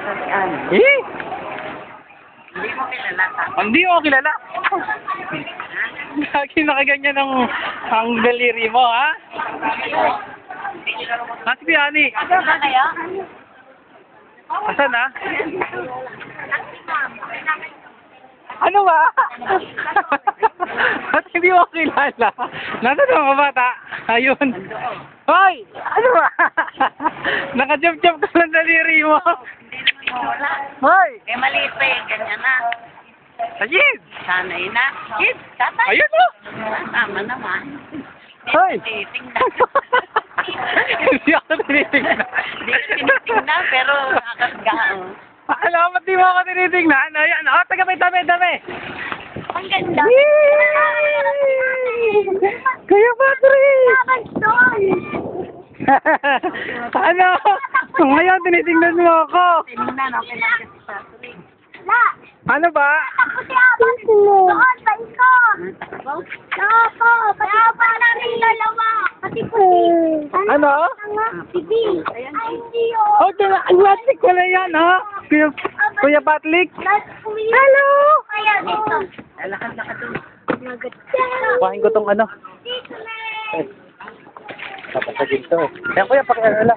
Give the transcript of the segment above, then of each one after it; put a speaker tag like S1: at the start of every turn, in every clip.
S1: Eh?
S2: Hindi mo kilala ka.
S1: Hindi ko kilala. Lagi nakaganyan ang daliri mo, ha? Nasi Piani.
S2: Ano kaya?
S1: Asan, ha? Ano ba? Ba't hindi mo kilala? Nasaan ang mga bata? Ayun. Hoy! Ano ba? Naka-jump-jump ka ng daliri mo.
S2: Hindi naman wala.
S1: Hoy!
S2: Eh, maliit pa eh. Ganyan na.
S1: Ayun!
S2: Sanay na. Kid, tatay.
S1: Ayun, oh!
S2: Tama naman.
S1: Hoy!
S2: Tinitingnan.
S1: Hindi ako tinitingnan.
S2: Hindi ko tinitingnan, pero nakakasgaan.
S1: Alam mo, di mo ako tinitingnan. Ayan, oh, taga-may-dami.
S2: Ang ganda.
S1: Kaya Patrick! Ano? Ngayon, tinitingnan mo ako.
S2: Tingnan, okay lang kasi sa tulig.
S1: Ano ba?
S3: Ako si Abang doon sa ikot. Opo, kaya pa namin dalawa. Kasi puti.
S1: Ano?
S3: Bibi. Ay, hindi yun.
S1: Oh, Patrick, wala yan, ha? Kuya Patrick?
S3: Hello! Kaya dito.
S2: Lakad doon.
S1: Kuhain ko tong ano.
S3: Dito na.
S1: Papasagin to eh. Kaya kuya, pakialala.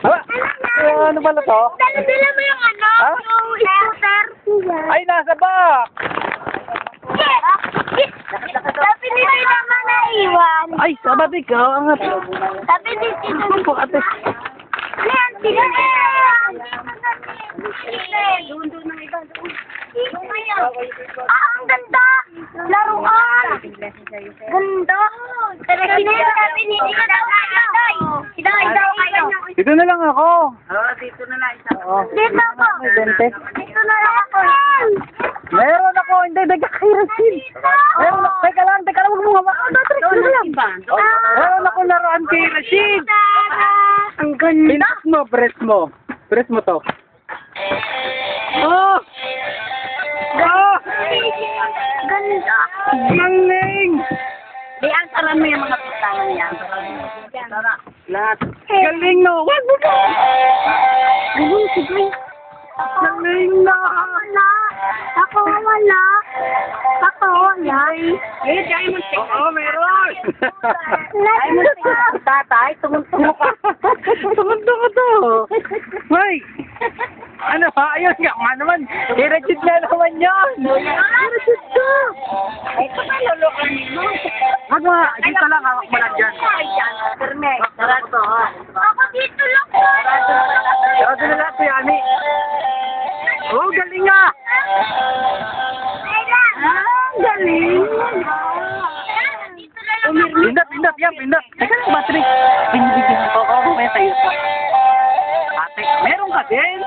S1: Aba! Ano ba na to?
S3: Dala mo yung ano?
S1: Ha?
S3: Yung scooter.
S1: Ay, nasa box!
S3: Sabi nito naman naiwan.
S1: Ay, sabat ikaw. Angat.
S3: Sabi dito naman.
S1: Po, ate.
S3: Ayan, sila na yan.
S2: Doon ng iba.
S3: Ang ganda. Laruan. Ganda. Pero sinasabi ni Tita Day. Kayo.
S1: Dito na lang ako.
S2: Oo, dito na lang. Isa.
S1: Oo.
S3: Dito ako.
S1: May 20.
S3: Dito na lang ako.
S1: Meron ako. Hindi, nagkakirasin. Meron ako. Teka lang, huwag mo nga. Patrick,
S2: Doon
S1: dito
S2: ng
S1: lang.
S2: iba.
S1: Meron ako laruan kay Rashid.
S3: Ang ganda.
S1: Press mo to. Oh! Oh!
S3: Ganda.
S1: Galing!
S2: Di, ansaran mo yung mga pitangan yan. Tara. Lahat.
S1: Galing, no? Wag mo ba?
S3: Galing, sige.
S1: Galing na!
S3: Wala. Ako wala. Ako wala.
S2: Eh, Diamond Stick.
S1: Oo, meron!
S2: Diamond Stick. Tatay, tumuntungo ka.
S1: Tumuntungo to! May! Ano ba? Ayun nga naman! Irachid na naman yan! Irachid ka!
S2: Ay, ito ka lulukan mo.
S1: Wag mo, dito lang, hawak mo lang dyan.
S2: Ay, dyan. Perme. Tara to.
S3: Ako dito lang.
S1: Sarado na lang, Kuya Ani. Oh, galing nga!
S3: Galing. Dito na lang.
S1: Pindot, yan, pindot. Teka lang, Patrick. Pinibigyan ko. Oo, may tayo pa. Ate, meron ka din?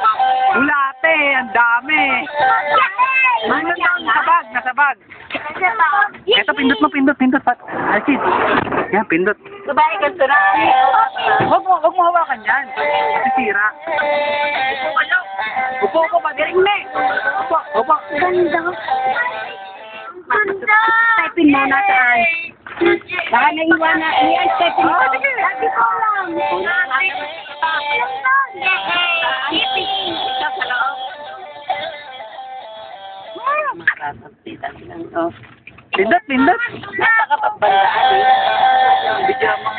S1: Wala, ate. Ang dami. Nasa bag. Ito, pindot mo, pindot. Alcid. Yan, pindot.
S2: Babae ka ito na.
S1: Huwag mo hawakan yan. Sisira. Upo ba? Diring me. Upo.
S3: Ganda. Ganda.
S2: Typing mo na saan. Baka naiwan na. Iyan, typing mo.
S3: Sabi ko lang.
S2: Ito sa loob. Makakapagpitan lang. Oh.
S1: Pindot.
S2: Nasa kapagbandaan eh. Video mo.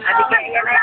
S2: Adi ka, yan ay